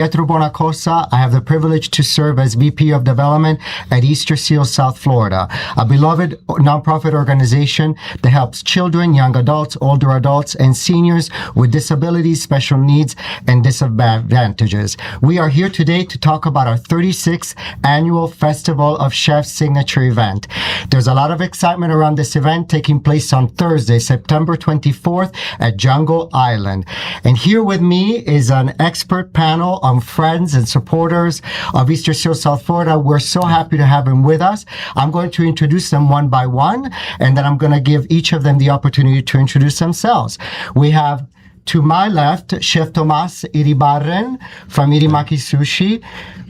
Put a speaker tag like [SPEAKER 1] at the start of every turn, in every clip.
[SPEAKER 1] Pietro Bonacossa. I have the privilege to serve as VP of Development at Easterseals South Florida, a beloved nonprofit organization that helps children, young adults, older adults, and seniors with disabilities, special needs, and disadvantages. We are here today to talk about our 36th annual Festival of Chefs signature event. There's a lot of excitement around this event taking place on Thursday, September 24th at Jungle Island. And here with me is an expert panel on friends and supporters of Easterseals South Florida. We're so happy to have them with us. I'm going to introduce them one by one, and then I'm going to give each of them the opportunity to introduce themselves. We have to my left, Chef Tomas Iribarren from Irimaki Sushi.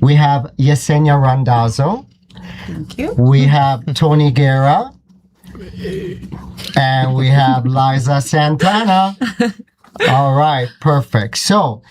[SPEAKER 1] We have Yesenia Randazzo.
[SPEAKER 2] Thank you.
[SPEAKER 1] We have Tony Guerra. And we have Liza Santana. All right, perfect. So,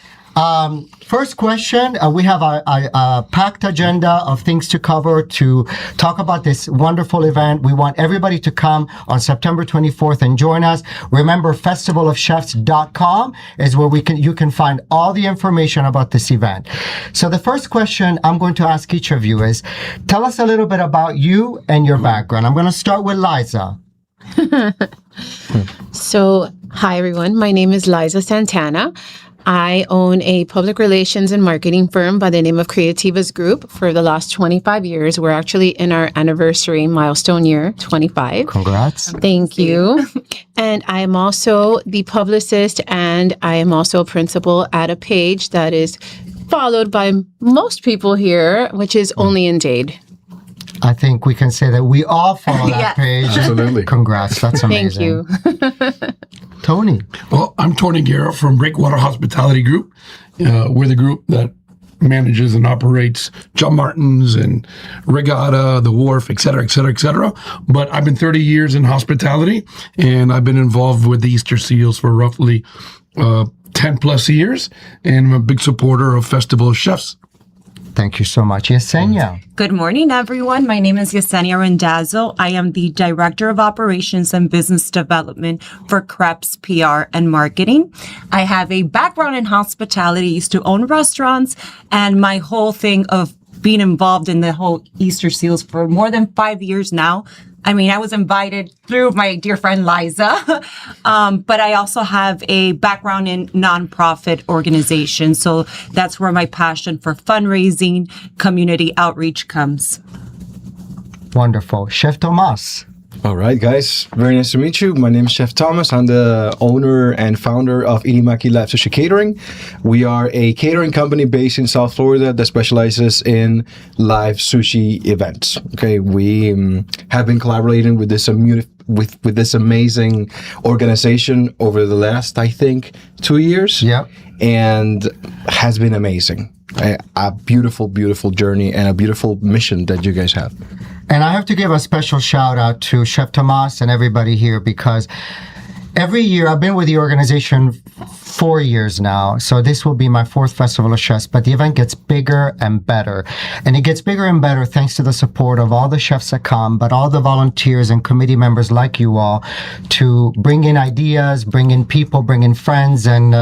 [SPEAKER 1] first question, we have a packed agenda of things to cover to talk about this wonderful event. We want everybody to come on September 24th and join us. Remember, festivalofchefs.com is where you can find all the information about this event. So the first question I'm going to ask each of you is, tell us a little bit about you and your background. I'm going to start with Liza.
[SPEAKER 2] So, hi everyone. My name is Liza Santana. I own a public relations and marketing firm by the name of Creativas Group for the last 25 years. We're actually in our anniversary milestone year, 25.
[SPEAKER 1] Congrats.
[SPEAKER 2] Thank you. And I am also the publicist, and I am also a principal at a page that is followed by most people here, which is Only in Jade.
[SPEAKER 1] I think we can say that we all follow that page.
[SPEAKER 3] Absolutely.
[SPEAKER 1] Congrats. That's amazing.
[SPEAKER 2] Thank you.
[SPEAKER 1] Tony.
[SPEAKER 3] Well, I'm Tony Guerra from Breakwater Hospitality Group. We're the group that manages and operates John Martin's and Regatta, The Wharf, et cetera, et cetera, et cetera. But I've been 30 years in hospitality, and I've been involved with the Easterseals for roughly 10 plus years, and I'm a big supporter of Festival of Chefs.
[SPEAKER 1] Thank you so much. Yesenia.
[SPEAKER 4] Good morning, everyone. My name is Yesenia Randazzo. I am the Director of Operations and Business Development for Kreps PR and Marketing. I have a background in hospitality, used to own restaurants, and my whole thing of being involved in the whole Easterseals for more than 5 years now. I mean, I was invited through my dear friend Liza, but I also have a background in nonprofit organizations. So that's where my passion for fundraising, community outreach comes.
[SPEAKER 1] Wonderful. Chef Tomas.
[SPEAKER 5] All right, guys. Very nice to meet you. My name is Chef Tomas. I'm the owner and founder of Irimaki Live Sushi Catering. We are a catering company based in South Florida that specializes in live sushi events. Okay, we have been collaborating with this with this amazing organization over the last, I think, 2 years.
[SPEAKER 1] Yeah,
[SPEAKER 5] and has been amazing. A beautiful, beautiful journey and a beautiful mission that you guys have.
[SPEAKER 1] And I have to give a special shout out to Chef Tomas and everybody here, because every year, I've been with the organization 4 years now, so this will be my 4th Festival of Chefs, but the event gets bigger and better. And it gets bigger and better thanks to the support of all the chefs that come, but all the volunteers and committee members like you all to bring in ideas, bring in people, bring in friends, and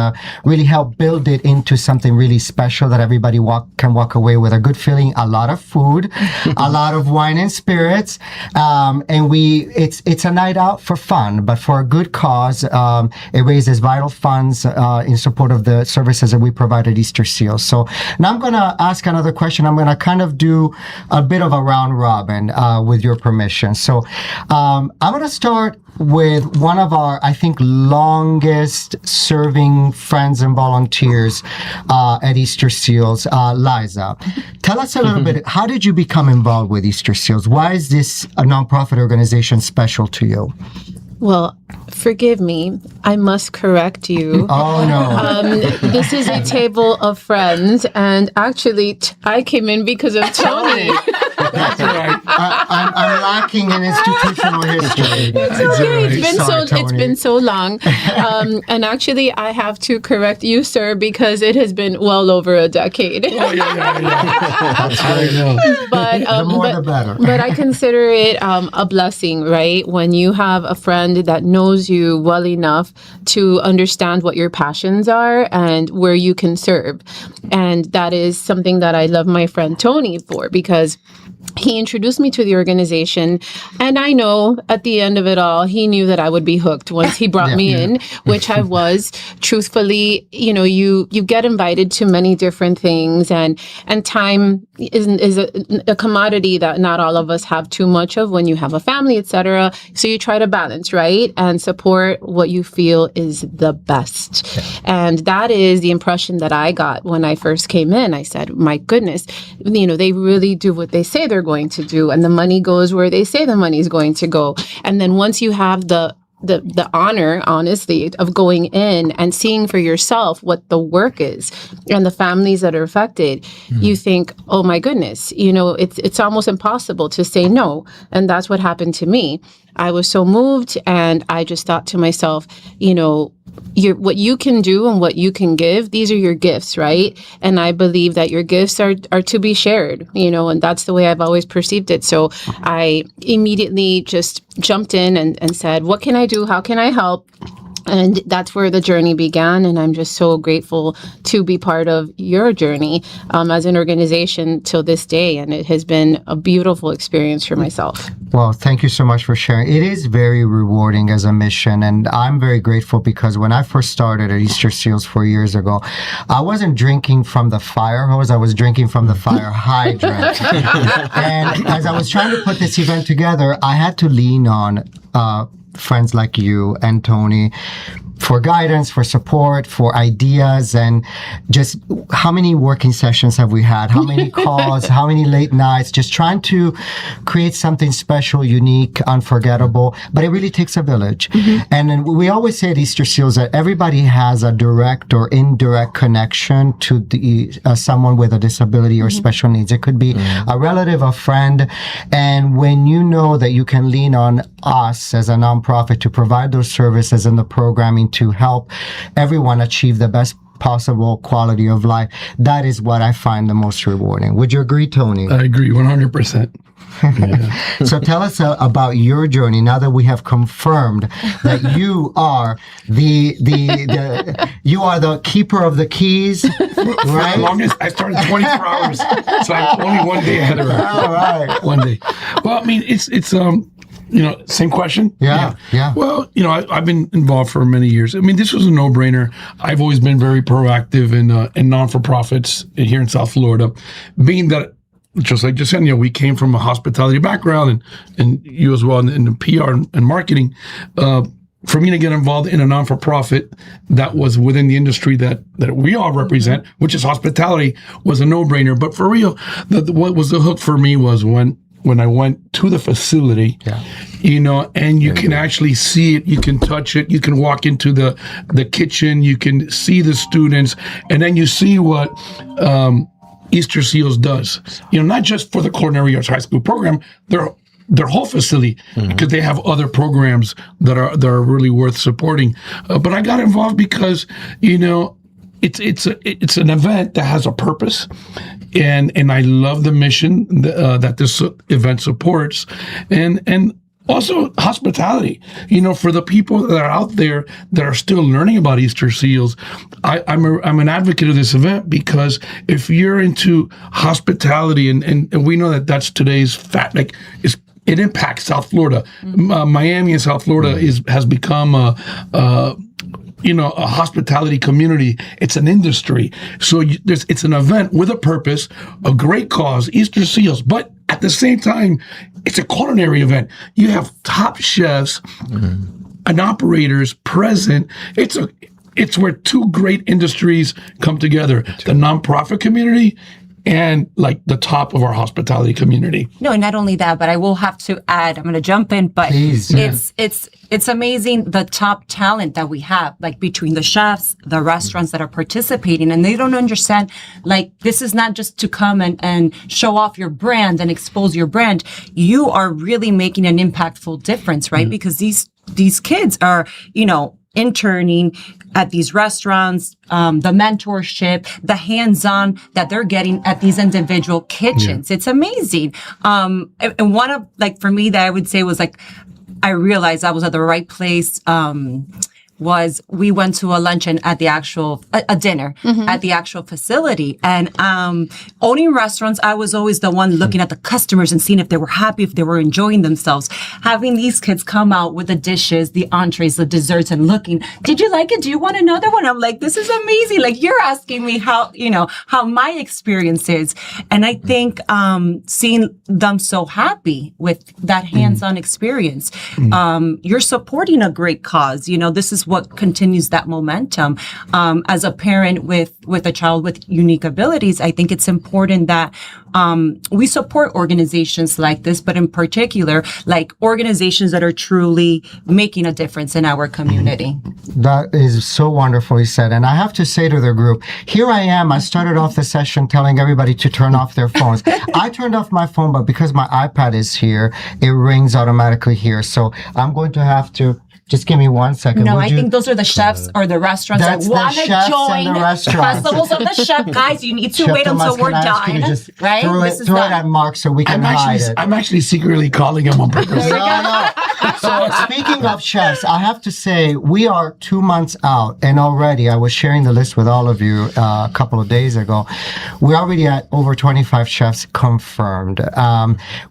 [SPEAKER 1] really help build it into something really special that everybody can walk away with a good feeling, a lot of food, a lot of wine and spirits, and it's a night out for fun, but for a good cause. It raises vital funds in support of the services that we provide at Easterseals. So now I'm going to ask another question. I'm going to kind of do a bit of a round robin with your permission. So I'm going to start with one of our, I think, longest serving friends and volunteers at Easterseals, Liza. Tell us a little bit, how did you become involved with Easterseals? Why is this a nonprofit organization special to you?
[SPEAKER 2] Well, forgive me. I must correct you.
[SPEAKER 1] Oh, no.
[SPEAKER 2] This is a table of friends, and actually, I came in because of Tony.
[SPEAKER 3] That's right.
[SPEAKER 1] I'm lacking in institutional history.
[SPEAKER 2] It's okay. It's been so long. And actually, I have to correct you, sir, because it has been well over a decade.
[SPEAKER 3] Oh, yeah.
[SPEAKER 1] That's right.
[SPEAKER 3] I know.
[SPEAKER 2] But
[SPEAKER 1] The more, the better.
[SPEAKER 2] But I consider it a blessing, right? When you have a friend that knows knows you well enough to understand what your passions are and where you can serve. And that is something that I love my friend Tony for, because he introduced me to the organization, and I know at the end of it all, he knew that I would be hooked once he brought me in, which I was. Truthfully, you get invited to many different things, and time is a commodity that not all of us have too much of when you have a family, etc. So you try to balance, right, and support what you feel is the best. And that is the impression that I got when I first came in. I said, my goodness, they really do what they say they're going to do, and the money goes where they say the money is going to go. And then once you have the honor, honestly, of going in and seeing for yourself what the work is and the families that are affected, you think, oh my goodness, it's almost impossible to say no. And that's what happened to me. I was so moved, and I just thought to myself, what you can do and what you can give, these are your gifts, right? And I believe that your gifts are to be shared, and that's the way I've always perceived it. So I immediately just jumped in and said, what can I do? How can I help? And that's where the journey began. And I'm just so grateful to be part of your journey as an organization till this day. And it has been a beautiful experience for myself.
[SPEAKER 1] Well, thank you so much for sharing. It is very rewarding as a mission. And I'm very grateful because when I first started at Easterseals 4 years ago, I wasn't drinking from the fire hose. I was drinking from the fire hydrant. And as I was trying to put this event together, I had to lean on friends like you and Tony for guidance, for support, for ideas, and just how many working sessions have we had? How many calls? How many late nights? Just trying to create something special, unique, unforgettable. But it really takes a village. And then we always say at Easterseals that everybody has a direct or indirect connection to the someone with a disability or special needs. It could be a relative, a friend. And when you know that you can lean on us as a nonprofit to provide those services and the programming to help everyone achieve the best possible quality of life, that is what I find the most rewarding. Would you agree, Tony?
[SPEAKER 3] I agree 100%. Yeah.
[SPEAKER 1] So tell us about your journey now that we have confirmed that you are you are the keeper of the keys, right?
[SPEAKER 3] The longest, I started 24 hours, so I'm only one day ahead of her.
[SPEAKER 1] All right.
[SPEAKER 3] One day. Well, I mean, it's same question.
[SPEAKER 1] Yeah.
[SPEAKER 3] Well, I've been involved for many years. I mean, this was a no-brainer. I've always been very proactive in non-for-profits here in South Florida, being that, just like Yesenia, we came from a hospitality background, and you as well in the PR and marketing. For me to get involved in a non-for-profit that was within the industry that we all represent, which is hospitality, was a no-brainer. But for real, what was the hook for me was when I went to the facility, and you can actually see it, you can touch it, you can walk into the kitchen, you can see the students, and then you see what Easterseals does. Not just for the culinary arts high school program, their whole facility, because they have other programs that are really worth supporting. But I got involved because it's an event that has a purpose, and I love the mission that this event supports, and also hospitality. For the people that are out there that are still learning about Easterseals, I'm an advocate of this event, because if you're into hospitality, and we know that that's today's it impacts South Florida. Miami and South Florida has become a hospitality community. It's an industry. So it's an event with a purpose, a great cause, Easterseals. But at the same time, it's a culinary event. You have top chefs and operators present. It's where two great industries come together: the nonprofit community and like the top of our hospitality community.
[SPEAKER 4] No, and not only that, but I will have to add, I'm going to jump in, but
[SPEAKER 1] Please.
[SPEAKER 4] it's amazing the top talent that we have, like between the chefs, the restaurants that are participating, and they don't understand, like, this is not just to come and show off your brand and expose your brand. You are really making an impactful difference, right? Because these kids are, interning at these restaurants, the mentorship, the hands-on that they're getting at these individual kitchens. It's amazing. And one of, for me, that I would say was I realized I was at the right place. Was we went to a luncheon at the actual, a dinner at the actual facility. And owning restaurants, I was always the one looking at the customers and seeing if they were happy, if they were enjoying themselves. Having these kids come out with the dishes, the entrees, the desserts, and looking, did you like it? Do you want another one? I'm like, this is amazing. Like, you're asking me how my experience is. And I think seeing them so happy with that hands-on experience, you're supporting a great cause. This is what continues that momentum. As a parent with a child with unique abilities, I think it's important that we support organizations like this, but in particular, like organizations that are truly making a difference in our community.
[SPEAKER 1] That is so wonderfully said. And I have to say to the group, here I am. I started off the session telling everybody to turn off their phones. I turned off my phone, but because my iPad is here, it rings automatically here. So I'm going to have to just give me 1 second.
[SPEAKER 4] No, I think those are the chefs or the restaurants that want to join festivals of the chef. Guys, you need to
[SPEAKER 1] Chef
[SPEAKER 4] wait
[SPEAKER 1] Tomas,
[SPEAKER 4] until we're
[SPEAKER 1] can I ask you to
[SPEAKER 4] done.
[SPEAKER 1] just
[SPEAKER 4] Right?
[SPEAKER 1] Throw it at Mark so we can hide it.
[SPEAKER 3] I'm actually secretly calling him on purpose.
[SPEAKER 1] No. So speaking of chefs, I have to say we are 2 months out, and already I was sharing the list with all of you a couple of days ago. We're already at over 25 chefs confirmed.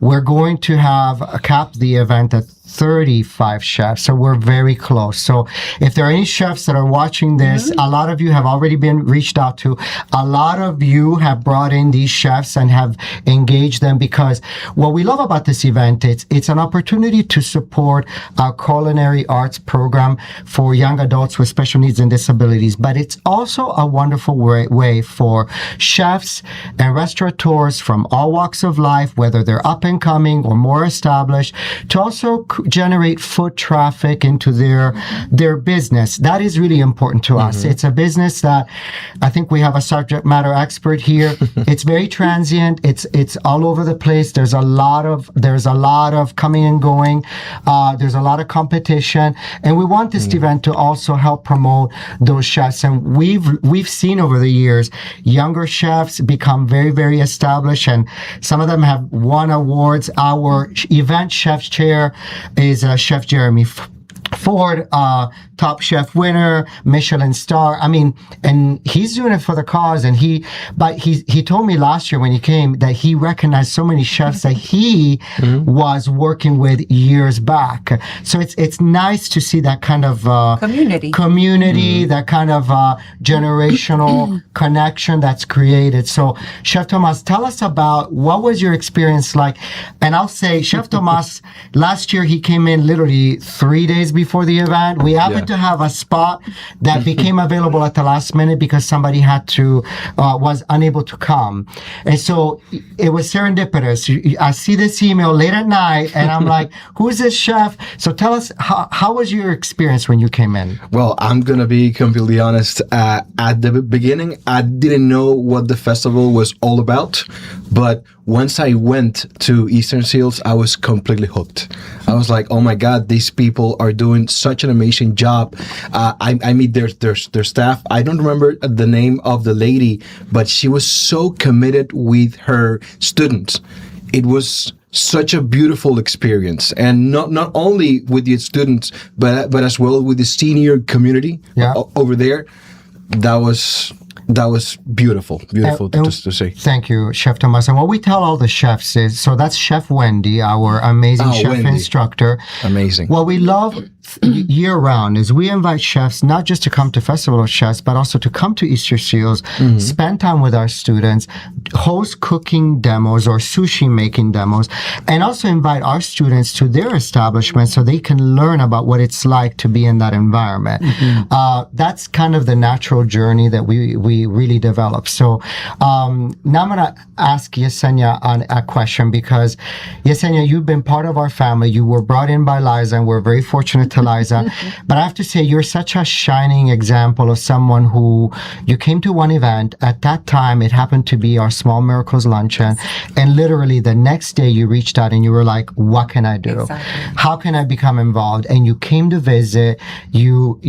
[SPEAKER 1] We're going to have cap the event at 35 chefs. So we're very close. So if there are any chefs that are watching this, a lot of you have already been reached out to. A lot of you have brought in these chefs and have engaged them, because what we love about this event, it's an opportunity to support our culinary arts program for young adults with special needs and disabilities. But it's also a wonderful way for chefs and restaurateurs from all walks of life, whether they're up and coming or more established, to also generate foot traffic into their business. That is really important to us. It's a business that I think we have a subject matter expert here. It's very transient. It's all over the place. There's a lot of coming and going. There's a lot of competition, and we want this event to also help promote those chefs. And we've seen over the years younger chefs become very, very established, and some of them have won awards. Our event chef's chair is Chef Jeremy Ford, Top Chef winner, Michelin star. I mean, and he's doing it for the cause. And he told me last year when he came that he recognized so many chefs that he was working with years back. So it's nice to see that kind of community, that kind of generational connection that's created. So Chef Tomas, tell us about what was your experience like. And I'll say Chef Tomas, last year he came in literally 3 days before the event. We happened to have a spot that became available at the last minute because somebody was unable to come. And so it was serendipitous. I see this email late at night and I'm like, who's this chef? So tell us, how was your experience when you came in?
[SPEAKER 5] Well, I'm going to be completely honest. At the beginning, I didn't know what the festival was all about. But once I went to Easterseals, I was completely hooked. I was like, oh my God, these people are doing such an amazing job. I meet their staff. I don't remember the name of the lady, but she was so committed with her students. It was such a beautiful experience, and not only with the students, but as well with the senior community over there. That was beautiful to see.
[SPEAKER 1] Thank you, Chef Tomas. And what we tell all the chefs is, so that's Chef Wendy, our amazing chef instructor.
[SPEAKER 5] Amazing.
[SPEAKER 1] What we love year round is we invite chefs not just to come to Festival of Chefs, but also to come to Easterseals, spend time with our students, host cooking demos or sushi making demos, and also invite our students to their establishment so they can learn about what it's like to be in that environment. That's kind of the natural journey that we really develop. So now I'm going to ask Yesenia a question, because Yesenia, you've been part of our family. You were brought in by Liza, and we're very fortunate to to Liza. But I have to say, you're such a shining example of someone who, you came to one event. At that time, it happened to be our Small Miracles luncheon. And literally the next day you reached out and you were like, what can I do?
[SPEAKER 4] Exactly.
[SPEAKER 1] How can I become involved? And you came to visit. You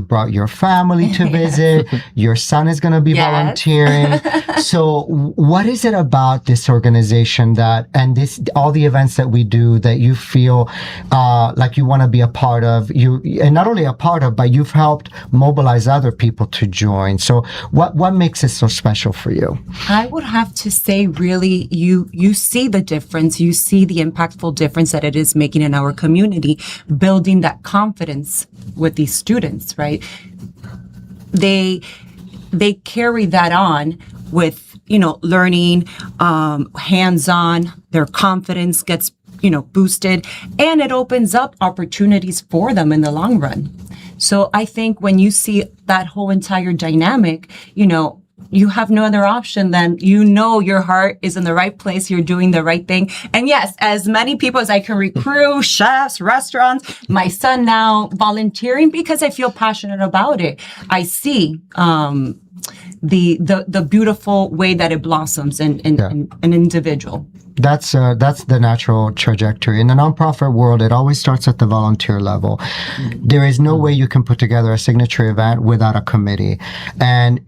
[SPEAKER 1] brought your family to visit. Your son is going to be
[SPEAKER 4] Yes.
[SPEAKER 1] volunteering. So what is it about this organization and all the events that we do that you feel like you want to be a part of? And not only a part of, but you've helped mobilize other people to join. So what makes it so special for you?
[SPEAKER 4] I would have to say, really, you see the difference. You see the impactful difference that it is making in our community, building that confidence with these students, right? They carry that on with, learning, hands-on, their confidence gets, boosted, and it opens up opportunities for them in the long run. So I think when you see that whole entire dynamic, you have no other option than, your heart is in the right place. You're doing the right thing. And yes, as many people as I can recruit, chefs, restaurants, my son now volunteering because I feel passionate about it. I see, the beautiful way that it blossoms in an individual.
[SPEAKER 1] That's the natural trajectory. In the nonprofit world, it always starts at the volunteer level. There is no way you can put together a signature event without a committee. And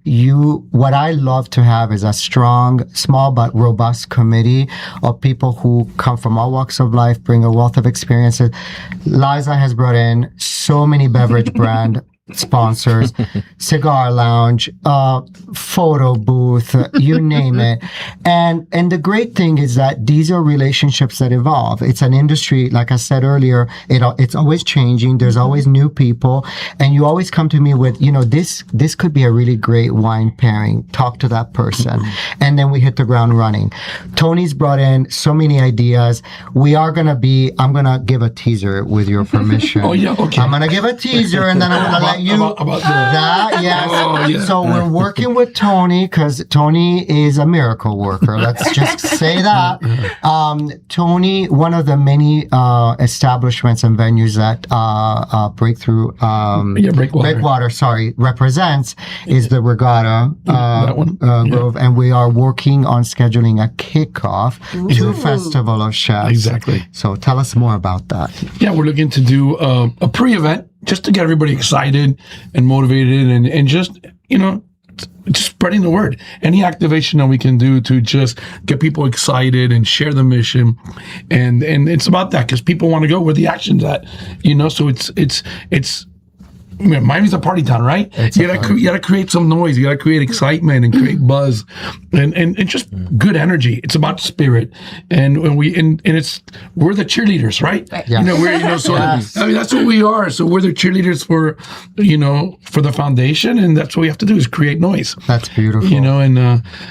[SPEAKER 1] what I love to have is a strong, small but robust committee of people who come from all walks of life, bring a wealth of experiences. Liza has brought in so many beverage brand sponsors, cigar lounge, photo booth, you name it. And the great thing is that these are relationships that evolve. It's an industry, like I said earlier, it's always changing. There's always new people. And you always come to me with, this could be a really great wine pairing. Talk to that person. And then we hit the ground running. Tony's brought in so many ideas. I'm going to give a teaser with your permission.
[SPEAKER 3] Oh, yeah, okay.
[SPEAKER 1] I'm going to give a teaser and then I'm going to let you
[SPEAKER 3] about
[SPEAKER 1] that. Yes.
[SPEAKER 3] Oh, yeah.
[SPEAKER 1] So we're working with Tony because Tony is a miracle worker. Let's just say that. Tony, one of the many establishments and venues that Breakwater, represents is the Regatta Grove, and we are working on scheduling a kickoff to Festival of Chefs.
[SPEAKER 3] Exactly.
[SPEAKER 1] So tell us more about that.
[SPEAKER 3] Yeah, we're looking to do a pre-event just to get everybody excited and motivated and just, just spreading the word. Any activation that we can do to just get people excited and share the mission. And it's about that because people want to go where the action's at, so it's Miami's a party town, right? You gotta create some noise. You gotta create excitement and create buzz, and just good energy. It's about spirit, and we're the cheerleaders, right?
[SPEAKER 1] Yes.
[SPEAKER 3] That's what we are. So we're the cheerleaders for the foundation, and that's what we have to do is create noise.
[SPEAKER 1] That's beautiful.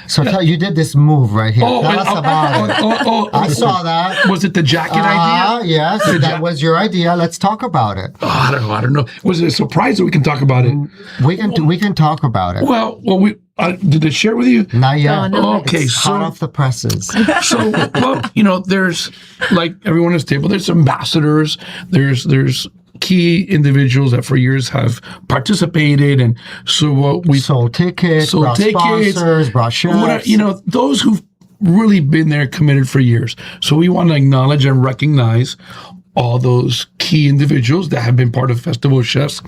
[SPEAKER 3] So
[SPEAKER 1] you did this move right here. Tell us about it. I saw that.
[SPEAKER 3] Was it the jacket idea?
[SPEAKER 1] Yes, that was your idea. Let's talk about it.
[SPEAKER 3] I don't know. Was it a surprise that we can talk about it?
[SPEAKER 1] We can talk about it.
[SPEAKER 3] Well, did they share with you?
[SPEAKER 1] Not yet.
[SPEAKER 2] No.
[SPEAKER 3] Okay,
[SPEAKER 1] It's hot off the presses.
[SPEAKER 3] So, there's like everyone at this table. There's ambassadors. There's key individuals that for years have participated, and so what we
[SPEAKER 1] sold tickets, brought sponsors, brought chefs.
[SPEAKER 3] Those who've really been there, committed for years. So we want to acknowledge and recognize all those key individuals that have been part of Festival of Chefs.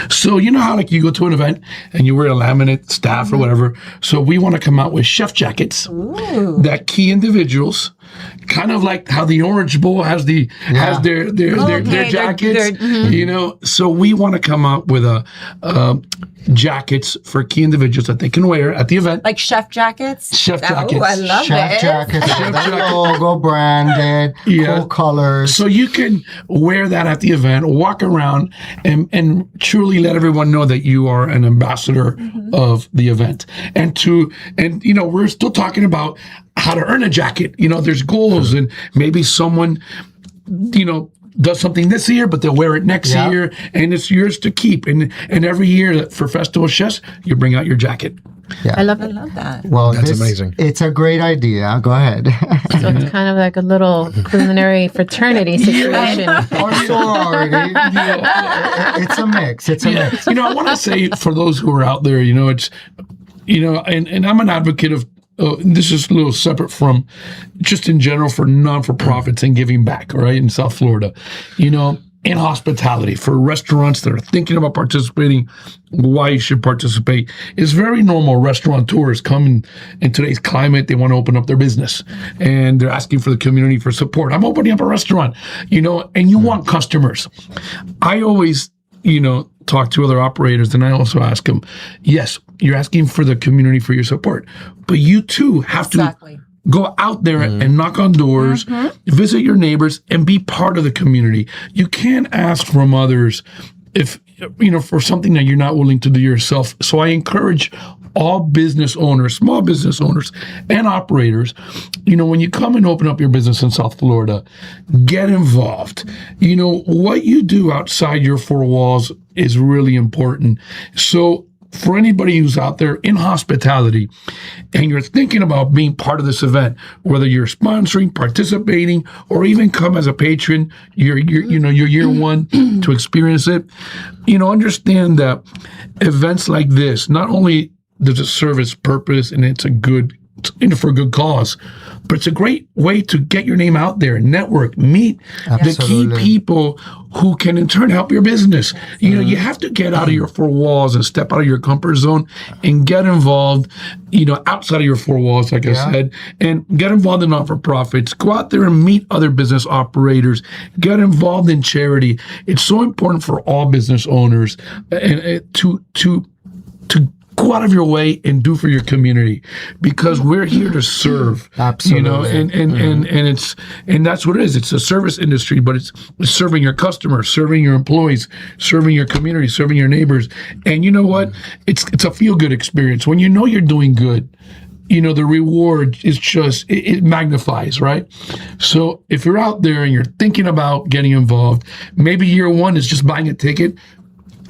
[SPEAKER 3] So how you go to an event and you wear a laminate staff or whatever. So we want to come out with chef jackets that key individuals, kind of like how the Orange Bowl has their jackets. So we want to come out with jackets for key individuals that they can wear at the event.
[SPEAKER 4] Like chef jackets?
[SPEAKER 3] Chef jackets.
[SPEAKER 4] Oh, I love
[SPEAKER 1] Chef
[SPEAKER 4] it.
[SPEAKER 1] jackets, that logo branded, cool colors.
[SPEAKER 3] So you can wear that at the event, walk around, and truly let everyone know that you are an ambassador of the event. And we're still talking about how to earn a jacket. There's goals, and maybe someone, does something this year, but they'll wear it next year, and it's yours to keep. And every year for Festival Chefs, you bring out your jacket.
[SPEAKER 1] Yeah.
[SPEAKER 2] I love
[SPEAKER 4] I
[SPEAKER 2] it.
[SPEAKER 4] love that.
[SPEAKER 1] Well,
[SPEAKER 5] That's amazing.
[SPEAKER 1] It's a great idea. Go ahead.
[SPEAKER 2] So it's kind of like a little culinary fraternity situation.
[SPEAKER 1] Or sorority. It's a mix. It's a mix.
[SPEAKER 3] You know, I want to say for those who are out there, you know, it's, you know, and I'm an advocate of, this is a little separate from just in general for non-for-profits and giving back, right, in South Florida. You know, in hospitality, for restaurants that are thinking about participating, why you should participate. It's very normal. Restaurateurs come in today's climate, they want to open up their business and they're asking for the community for support. I'm opening up a restaurant, you know, and you want customers. I always, you know, talk to other operators and I also ask them, yes, you're asking for the community for your support, but you too have to go out there and knock on doors, visit your neighbors, and be part of the community. You can't ask from others if, you know, for something that you're not willing to do yourself. So I encourage all business owners, small business owners, and operators, you know, when you come and open up your business in South Florida, get involved. You know, what you do outside your four walls is really important. So for anybody who's out there in hospitality and you're thinking about being part of this event, whether you're sponsoring, participating, or even come as a patron, you're year one to experience it, you know, understand that events like this, not only does it serve its purpose and it's a good, for a good cause, but it's a great way to get your name out there, network, meet the key people who can in turn help your business. You know, you have to get out of your four walls and step out of your comfort zone and get involved, you know, outside of your four walls, like I said, and get involved in not-for-profits. Go out there and meet other business operators. Get involved in charity. It's so important for all business owners to go out of your way and do for your community, because we're here to serve.
[SPEAKER 1] Absolutely.
[SPEAKER 3] You know, and that's what it is. It's a service industry, but it's serving your customers, serving your employees, serving your community, serving your neighbors. And you know what? It's a feel-good experience. When you know you're doing good, you know, the reward is just, it magnifies, right? So if you're out there and you're thinking about getting involved, maybe year one is just buying a ticket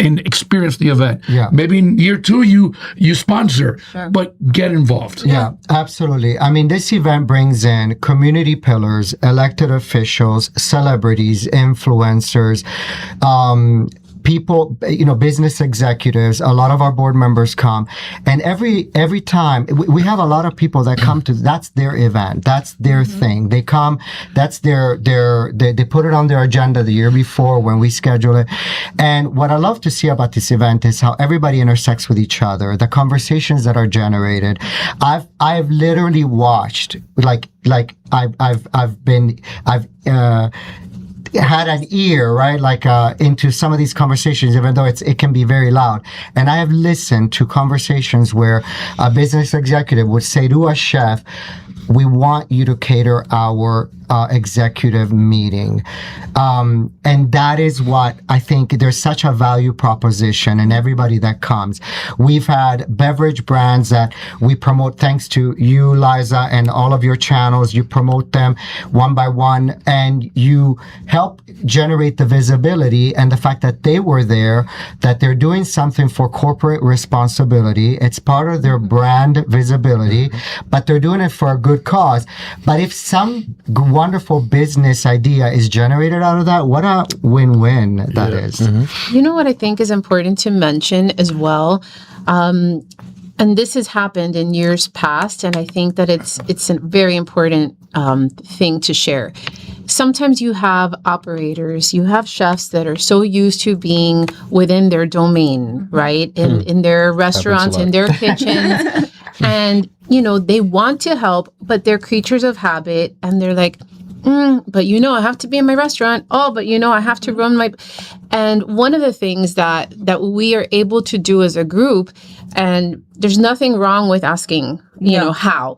[SPEAKER 3] and experience the event.
[SPEAKER 1] Yeah.
[SPEAKER 3] Maybe in year two, you sponsor, but get involved.
[SPEAKER 1] Yeah, absolutely. I mean, this event brings in community pillars, elected officials, celebrities, influencers, people, you know, business executives. A lot of our board members come, and every time we have a lot of people that come to, that's their event, that's their thing. They come, that's they put it on their agenda the year before when we schedule it. And what I love to see about this event is how everybody intersects with each other, the conversations that are generated. I've literally watched, I've had an ear, right, into some of these conversations, even though it can be very loud. And I have listened to conversations where a business executive would say to a chef, we want you to cater our executive meeting. And that is what I think, there's such a value proposition in everybody that comes. We've had beverage brands that we promote, thanks to you, Liza, and all of your channels. You promote them one by one, and you help generate the visibility and the fact that they were there, that they're doing something for corporate responsibility. It's part of their brand visibility, but they're doing it for a good cause. But if some wonderful business idea is generated out of that, what a win-win that is.
[SPEAKER 2] You know what I think is important to mention as well? And this has happened in years past, and I think that it's a very important thing to share. Sometimes you have operators, you have chefs that are so used to being within their domain, right? In their restaurants, in their kitchens. And, you know, they want to help, but they're creatures of habit, and they're like, but you know, I have to be in my restaurant. Oh, but you know, I have to run my... And one of the things that we are able to do as a group, and there's nothing wrong with asking, you know, how,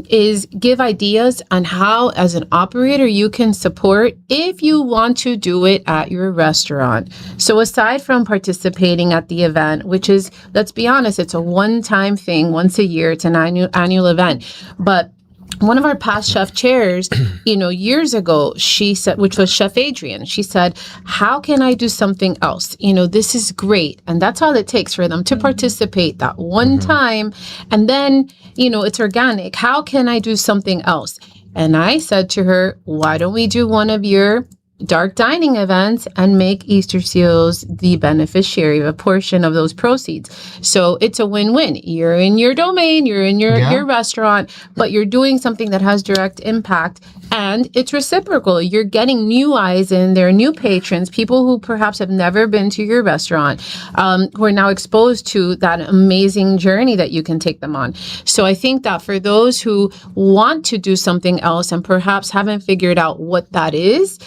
[SPEAKER 2] is give ideas on how, as an operator, you can support if you want to do it at your restaurant. So aside from participating at the event, which is, let's be honest, it's a one-time thing, once a year, it's an annual event, but one of our past chef chairs, years ago, she said, which was Chef Adrian, she said, how can I do something else? This is great. And that's all it takes for them to participate that one time. And then, it's organic. How can I do something else? And I said to her, why don't we do one of your dark dining events and make Easterseals the beneficiary of a portion of those proceeds? So it's a win-win. You're in your domain, you're in your restaurant, but you're doing something that has direct impact, and it's reciprocal. You're getting new eyes in there, new patrons, people who perhaps have never been to your restaurant, who are now exposed to that amazing journey that you can take them on. So I think that for those who want to do something else and perhaps haven't figured out what that is,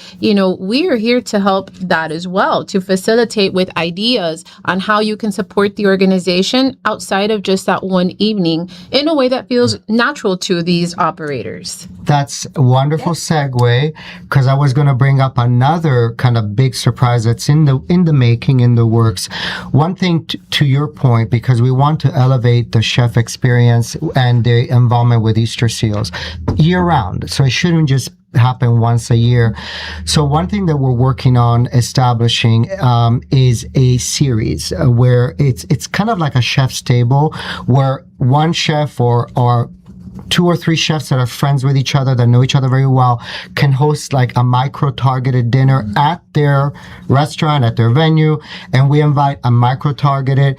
[SPEAKER 2] we are here to help that as well, to facilitate with ideas on how you can support the organization outside of just that one evening in a way that feels natural to these operators.
[SPEAKER 1] That's a wonderful segue, because I was going to bring up another kind of big surprise that's in the making, in the works. One thing to your point, because we want to elevate the chef experience and the involvement with Easterseals year round. So it shouldn't just happen once a year. So one thing that we're working on establishing is a series where it's kind of like a chef's table, where one chef or 2 or 3 chefs that are friends with each other, that know each other very well, can host like a micro-targeted dinner at their restaurant, at their venue, and we invite a micro-targeted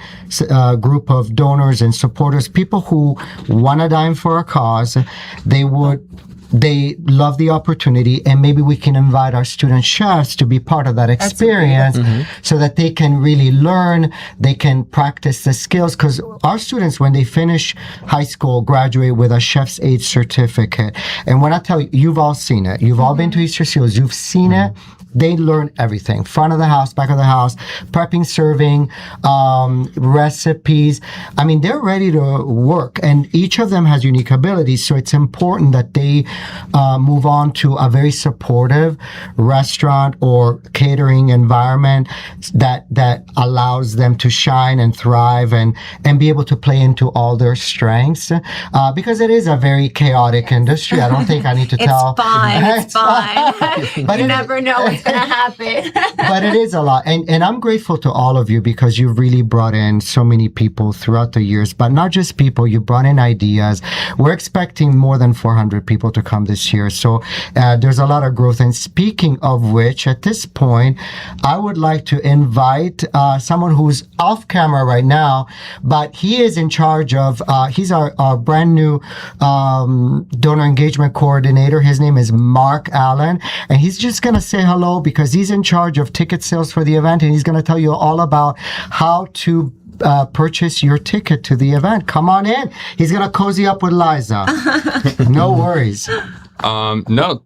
[SPEAKER 1] group of donors and supporters, people who want to dine for a cause. They love the opportunity, and maybe we can invite our student chefs to be part of that experience so that they can really learn, they can practice the skills, because our students, when they finish high school, graduate with a chef's aid certificate. And when I tell you, you've all seen it. You've all been to Easterseals. You've seen it. They learn everything. Front of the house, back of the house, prepping, serving, recipes. I mean, they're ready to work, and each of them has unique abilities. So it's important that they move on to a very supportive restaurant or catering environment that allows them to shine and thrive and be able to play into all their strengths. Because it is a very chaotic industry. I don't think I need to tell.
[SPEAKER 4] It's fine. But you never know what's going to happen.
[SPEAKER 1] But it is a lot. And I'm grateful to all of you, because you've really brought in so many people throughout the years, but not just people, you brought in ideas. We're expecting more than 400 people to come this year. So there's a lot of growth. And speaking of which, at this point, I would like to invite someone who's off camera right now, but he is in charge of, he's our brand new donor engagement coordinator. His name is Mark Allen, and he's just going to say hello, because he's in charge of ticket sales for the event, and he's going to tell you all about how to purchase your ticket to the event. Come on in. He's going to cozy up with Liza. No worries.
[SPEAKER 6] No.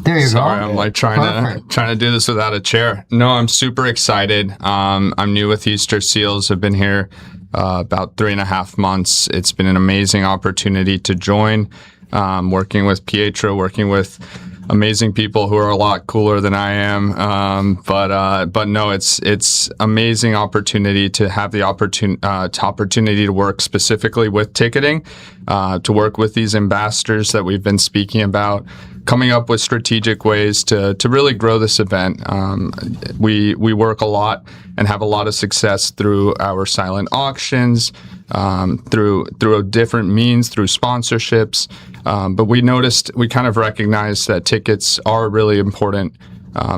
[SPEAKER 1] There you
[SPEAKER 6] Sorry,
[SPEAKER 1] go.
[SPEAKER 6] I'm like trying to do this without a chair. No, I'm super excited. I'm new with Easterseals. I've been here about 3.5 months. It's been an amazing opportunity to join. Working with Pietro, working with amazing people who are a lot cooler than I am. But no, it's amazing opportunity to have the opportunity to work specifically with ticketing, to work with these ambassadors that we've been speaking about, coming up with strategic ways to really grow this event. We work a lot and have a lot of success through our silent auctions, through different means, through sponsorships. But we kind of recognized that tickets are a really important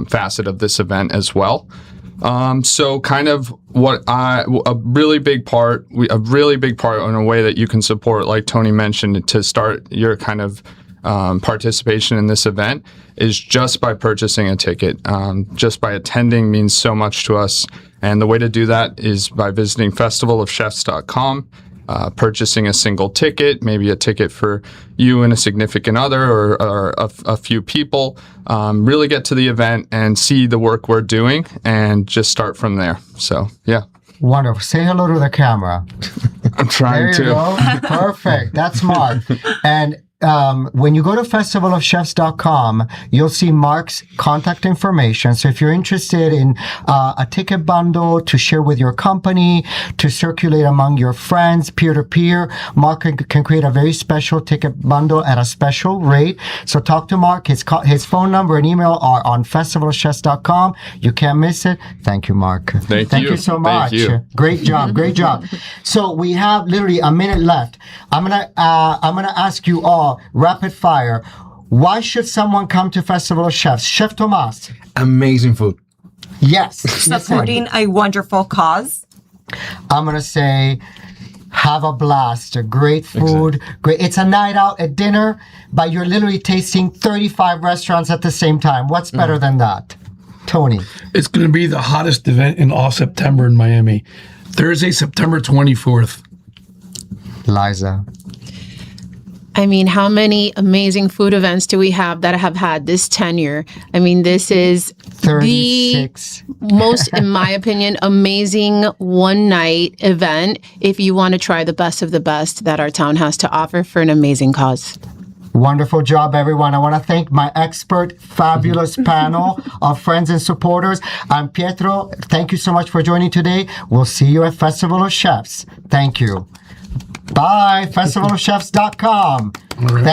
[SPEAKER 6] facet of this event as well. So kind of a really big part in a way that you can support, like Tony mentioned, to start your kind of participation in this event is just by purchasing a ticket. Just by attending means so much to us. And the way to do that is by visiting festivalofchefs.com, purchasing a single ticket, maybe a ticket for you and a significant other or a few people. Really get to the event and see the work we're doing and just start from there. So, yeah.
[SPEAKER 1] Wonderful. Say hello to the camera.
[SPEAKER 6] I'm trying
[SPEAKER 1] There you go. Perfect. That's smart. And when you go to festivalofchefs.com, you'll see Mark's contact information. So if you're interested in a ticket bundle to share with your company, to circulate among your friends, peer-to-peer, Mark can create a very special ticket bundle at a special rate. So talk to Mark. His phone number and email are on festivalofchefs.com. You can't miss it. Thank you, Mark.
[SPEAKER 6] Thank
[SPEAKER 1] you so much.
[SPEAKER 6] Thank you.
[SPEAKER 1] Great job. Great job. So we have literally a minute left. I'm gonna ask you all rapid fire. Why should someone come to Festival of Chefs? Chef Tomas.
[SPEAKER 5] Amazing food.
[SPEAKER 1] Yes.
[SPEAKER 4] Supporting a wonderful cause.
[SPEAKER 1] I'm gonna say have a blast. Great food. Great. It's a night out at dinner, but you're literally tasting 35 restaurants at the same time. What's better than that? Tony.
[SPEAKER 3] It's going to be the hottest event in all September in Miami. Thursday, September 24th.
[SPEAKER 1] Liza.
[SPEAKER 2] I mean, how many amazing food events do we have that have had this tenure? I mean, this is
[SPEAKER 1] 36.
[SPEAKER 2] the most, in my opinion, amazing one-night event if you want to try the best of the best that our town has to offer for an amazing cause.
[SPEAKER 1] Wonderful job, everyone. I want to thank my expert, fabulous panel of friends and supporters. I'm Pietro. Thank you so much for joining today. We'll see you at Festival of Chefs. Thank you. Bye. Festivalofchefs.com.